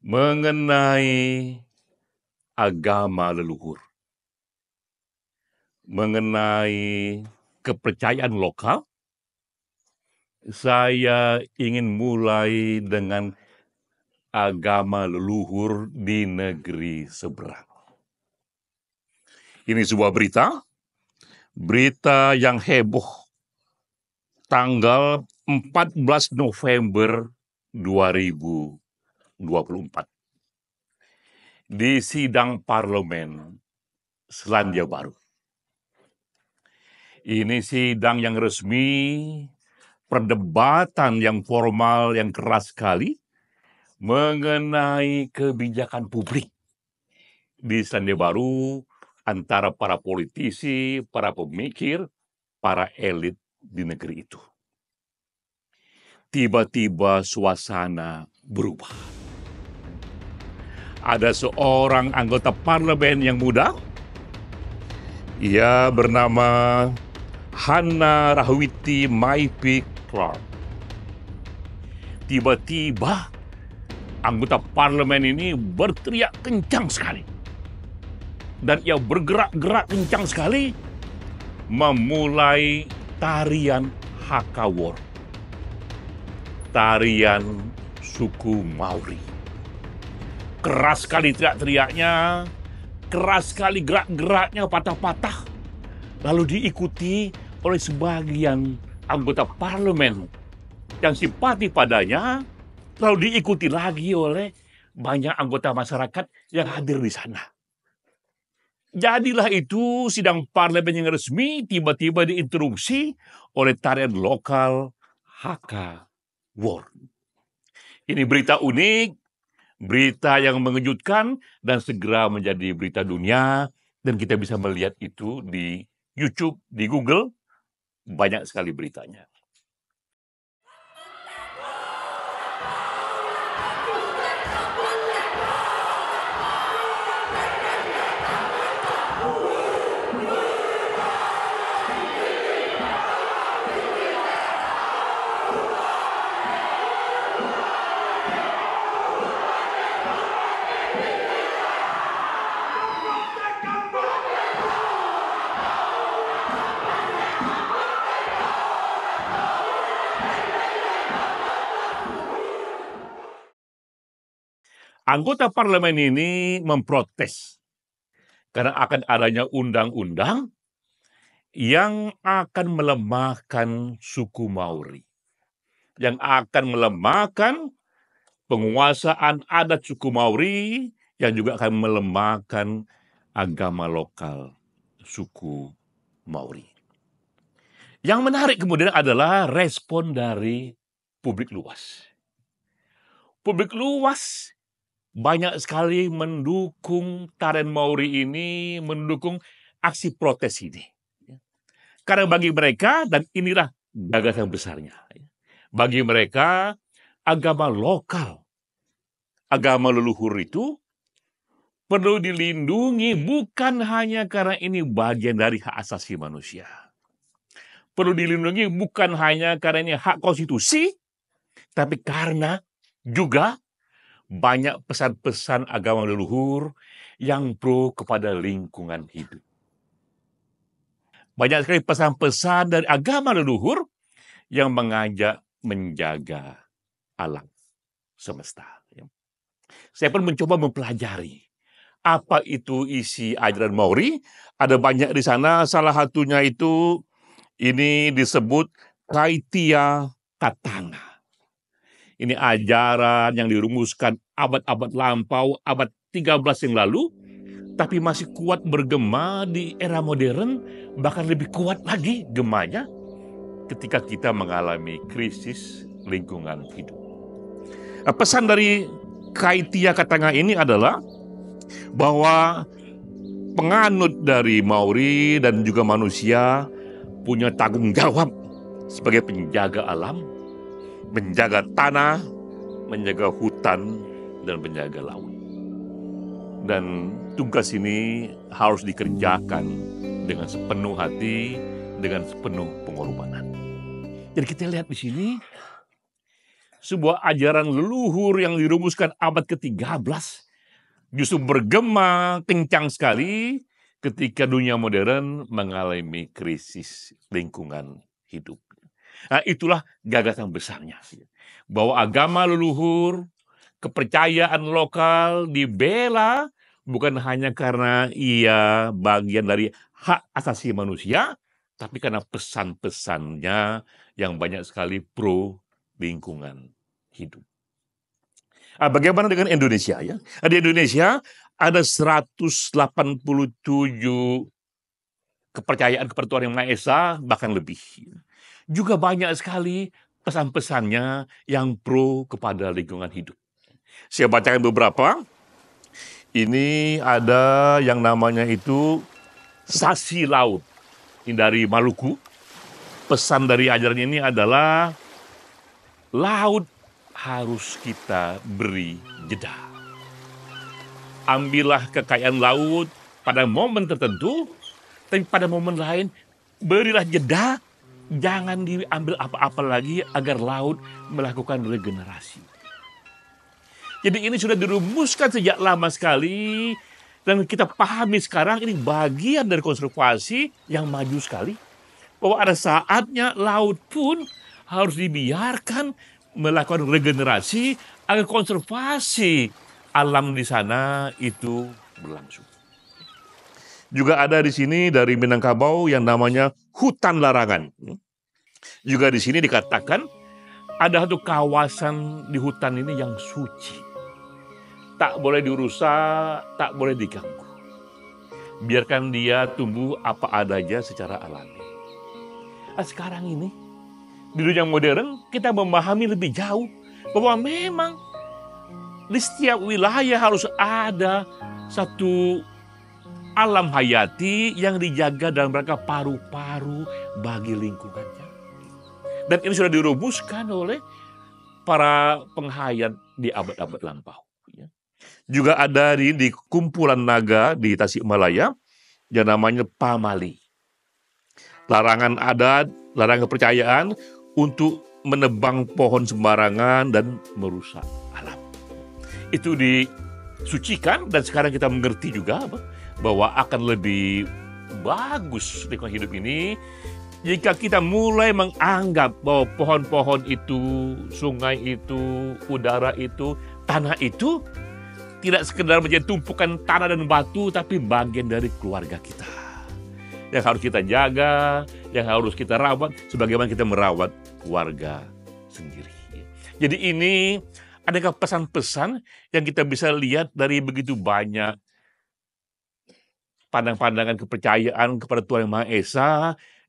mengenai agama leluhur, mengenai kepercayaan lokal. Saya ingin mulai dengan agama leluhur di negeri seberang. Ini sebuah berita yang heboh tanggal 14 November 2024 di sidang parlemen Selandia Baru. Ini sidang yang resmi, perdebatan yang formal, yang keras sekali mengenai kebijakan publik di Selandia Baru antara para politisi, para pemikir, para elit di negeri itu. Tiba-tiba suasana berubah. Ada seorang anggota parlemen yang muda. Ia bernama Hannah Rahwiti Maipi Clark. Tiba-tiba anggota parlemen ini berteriak kencang sekali. Dan ia bergerak-gerak kencang sekali memulai tarian Hakawor. Tarian suku Maori. Keras sekali teriak-teriaknya, keras sekali gerak-geraknya, patah-patah. Lalu diikuti oleh sebagian anggota parlemen yang simpati padanya, lalu diikuti lagi oleh banyak anggota masyarakat yang hadir di sana. Jadilah itu sidang parlemen yang resmi tiba-tiba diinterupsi oleh tarian lokal Hakawor. Ini berita unik, berita yang mengejutkan dan segera menjadi berita dunia, dan kita bisa melihat itu di YouTube, di Google, banyak sekali beritanya. Anggota parlemen ini memprotes karena akan adanya undang-undang yang akan melemahkan suku Maori, yang akan melemahkan penguasaan adat suku Maori, yang juga akan melemahkan agama lokal suku Maori. Yang menarik kemudian adalah respon dari publik luas. Publik luas banyak sekali mendukung tarian Maori ini, mendukung aksi protes ini. Karena bagi mereka, dan inilah gagasan besarnya, bagi mereka agama lokal, agama leluhur itu perlu dilindungi bukan hanya karena ini bagian dari hak asasi manusia. Perlu dilindungi bukan hanya karena ini hak konstitusi, tapi karena juga banyak pesan-pesan agama leluhur yang pro kepada lingkungan hidup. Banyak sekali pesan-pesan dari agama leluhur yang mengajak menjaga alam semesta. Saya pun mencoba mempelajari apa itu isi ajaran Maori. Ada banyak di sana, salah satunya itu ini disebut Kaitia Katanga. Ini ajaran yang dirumuskan abad-abad lampau, abad 13 yang lalu, tapi masih kuat bergema di era modern, bahkan lebih kuat lagi gemanya ketika kita mengalami krisis lingkungan hidup. Pesan dari Kaitia Katanga ini adalah bahwa penganut dari Maori dan juga manusia punya tanggung jawab sebagai penjaga alam, menjaga tanah, menjaga hutan, dan menjaga laut. Dan tugas ini harus dikerjakan dengan sepenuh hati, dengan sepenuh pengorbanan. Jadi kita lihat di sini, sebuah ajaran leluhur yang dirumuskan abad ke-13 justru bergema kencang sekali ketika dunia modern mengalami krisis lingkungan hidup. Nah, itulah gagasan besarnya, bahwa agama leluhur, kepercayaan lokal dibela bukan hanya karena ia bagian dari hak asasi manusia, tapi karena pesan-pesannya yang banyak sekali pro lingkungan hidup. Bagaimana dengan Indonesia ya? Di Indonesia ada 187 kepercayaan kepada Tuhan Yang Maha Esa, bahkan lebih. Juga banyak sekali pesan-pesannya yang pro kepada lingkungan hidup. Saya bacakan beberapa. Ini ada yang namanya itu Sasi Laut. Ini dari Maluku. Pesan dari ajaran ini adalah laut harus kita beri jeda. Ambillah kekayaan laut pada momen tertentu, tapi pada momen lain berilah jeda. Jangan diambil apa-apa lagi agar laut melakukan regenerasi. Jadi ini sudah dirumuskan sejak lama sekali, dan kita pahami sekarang ini bagian dari konservasi yang maju sekali, bahwa ada saatnya laut pun harus dibiarkan melakukan regenerasi agar konservasi alam di sana itu berlangsung. Juga ada di sini dari Minangkabau yang namanya hutan larangan. Juga di sini dikatakan ada satu kawasan di hutan ini yang suci. Tak boleh dirusak, tak boleh diganggu. Biarkan dia tumbuh apa adanya secara alami. Sekarang ini, di dunia modern, kita memahami lebih jauh bahwa memang di setiap wilayah harus ada satu alam hayati yang dijaga dalam rangka paru-paru bagi lingkungannya. Dan ini sudah dirumuskan oleh para penghayat di abad-abad lampau. Juga ada di kumpulan naga di Tasikmalaya yang namanya Pamali. Larangan adat, larangan kepercayaan untuk menebang pohon sembarangan dan merusak alam. Itu disucikan, dan sekarang kita mengerti juga bahwa akan lebih bagus lingkungan hidup ini jika kita mulai menganggap bahwa pohon-pohon itu, sungai itu, udara itu, tanah itu tidak sekedar menjadi tumpukan tanah dan batu, tapi bagian dari keluarga kita yang harus kita jaga, yang harus kita rawat sebagaimana kita merawat keluarga sendiri. Jadi ini adakah pesan-pesan yang kita bisa lihat dari begitu banyak pandang-pandangan kepercayaan kepada Tuhan Yang Maha Esa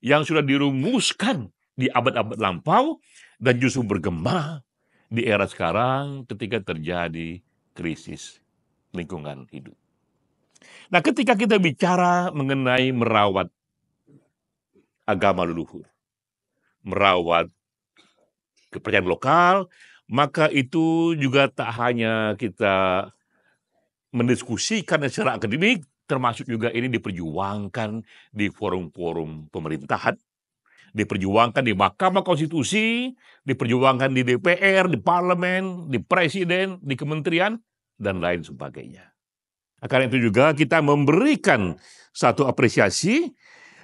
yang sudah dirumuskan di abad-abad lampau dan justru bergema di era sekarang ketika terjadi krisis lingkungan hidup. Nah, ketika kita bicara mengenai merawat agama leluhur, merawat kepercayaan lokal, maka itu juga tak hanya kita mendiskusikan secara akademik, termasuk juga ini diperjuangkan di forum-forum pemerintahan, diperjuangkan di Mahkamah Konstitusi, diperjuangkan di DPR, di Parlemen, di Presiden, di Kementerian, dan lain sebagainya. Karena itu juga kita memberikan satu apresiasi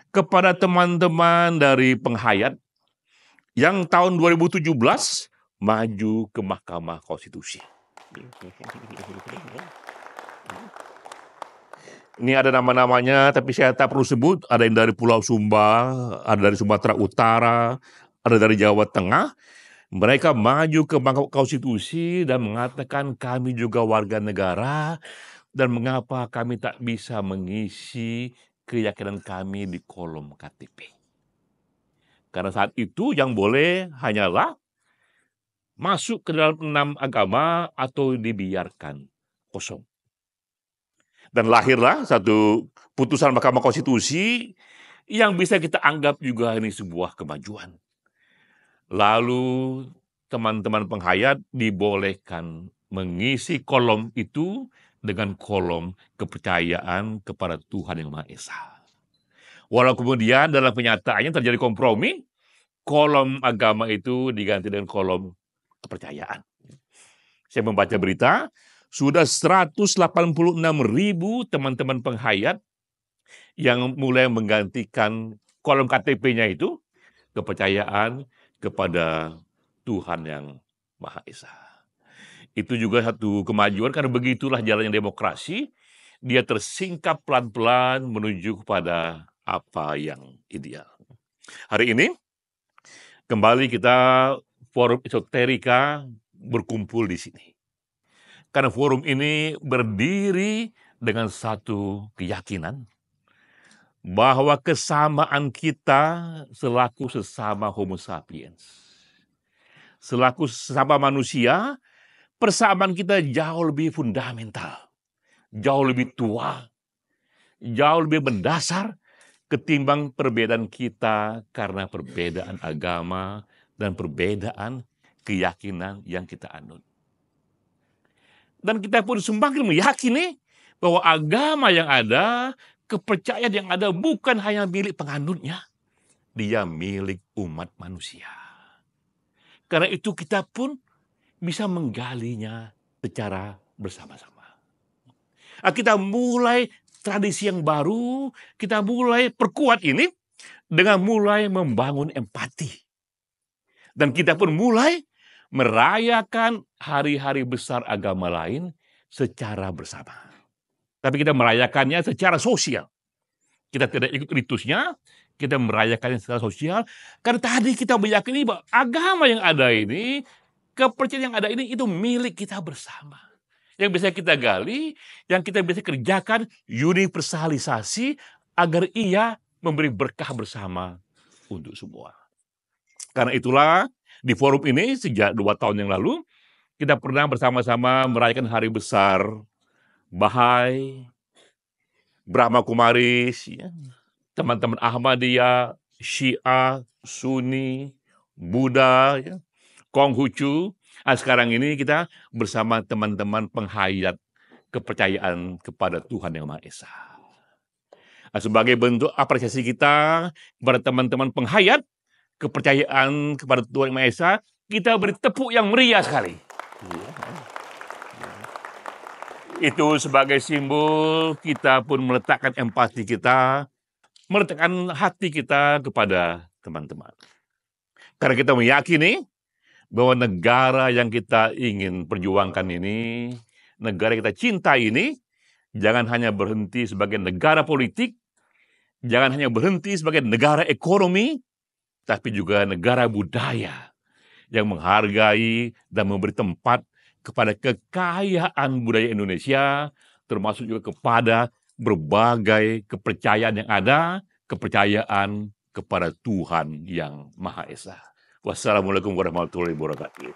kepada teman-teman dari penghayat yang tahun 2017 maju ke Mahkamah Konstitusi. Ini ada nama-namanya, tapi saya tak perlu sebut. Ada yang dari Pulau Sumba, ada dari Sumatera Utara, ada dari Jawa Tengah. Mereka maju ke Mahkamah Konstitusi dan mengatakan kami juga warga negara, dan mengapa kami tak bisa mengisi keyakinan kami di kolom KTP. Karena saat itu yang boleh hanyalah masuk ke dalam 6 agama atau dibiarkan kosong. Dan lahirlah satu putusan Mahkamah Konstitusi yang bisa kita anggap juga ini sebuah kemajuan. Lalu teman-teman penghayat dibolehkan mengisi kolom itu dengan kolom kepercayaan kepada Tuhan Yang Maha Esa. Walau kemudian dalam kenyataannya terjadi kompromi, kolom agama itu diganti dengan kolom kepercayaan. Saya membaca berita, sudah 186.000 teman-teman penghayat yang mulai menggantikan kolom KTP-nya itu kepercayaan kepada Tuhan yang Maha Esa. Itu juga satu kemajuan karena begitulah jalannya demokrasi. Dia tersingkap pelan-pelan menuju kepada apa yang ideal. Hari ini kembali kita Forum Esoterika berkumpul di sini. Karena forum ini berdiri dengan satu keyakinan bahwa kesamaan kita selaku sesama Homo sapiens, selaku sesama manusia, persamaan kita jauh lebih fundamental, jauh lebih tua, jauh lebih mendasar ketimbang perbedaan kita karena perbedaan agama dan perbedaan keyakinan yang kita anut. Dan kita pun semakin meyakini bahwa agama yang ada, kepercayaan yang ada bukan hanya milik penganutnya, dia milik umat manusia. Karena itu kita pun bisa menggalinya secara bersama-sama. Kita mulai tradisi yang baru, kita mulai perkuat ini dengan mulai membangun empati. Dan kita pun mulai merayakan hari-hari besar agama lain secara bersama. Tapi kita merayakannya secara sosial. Kita tidak ikut ritusnya, kita merayakannya secara sosial. Karena tadi kita meyakini bahwa agama yang ada ini, kepercayaan yang ada ini, itu milik kita bersama. Yang bisa kita gali, yang kita bisa kerjakan universalisasi agar ia memberi berkah bersama untuk semua. Karena itulah, di forum ini sejak 2 tahun yang lalu, kita pernah bersama-sama merayakan hari besar Bahai, Brahma Kumaris, ya, teman-teman Ahmadiyah, Syiah, Sunni, Buddha, ya, Konghucu. Sekarang ini kita bersama teman-teman penghayat kepercayaan kepada Tuhan Yang Maha Esa. Sebagai bentuk apresiasi kita kepada teman-teman penghayat kepercayaan kepada Tuhan Yang Maha Esa, kita beri tepuk yang meriah sekali. Itu sebagai simbol kita pun meletakkan empati kita, meletakkan hati kita kepada teman-teman. Karena kita meyakini bahwa negara yang kita ingin perjuangkan ini, negara yang kita cinta ini, jangan hanya berhenti sebagai negara politik, jangan hanya berhenti sebagai negara ekonomi, tapi juga negara budaya yang menghargai dan memberi tempat kepada kekayaan budaya Indonesia, termasuk juga kepada berbagai kepercayaan yang ada, kepercayaan kepada Tuhan Yang Maha Esa. Wassalamualaikum warahmatullahi wabarakatuh.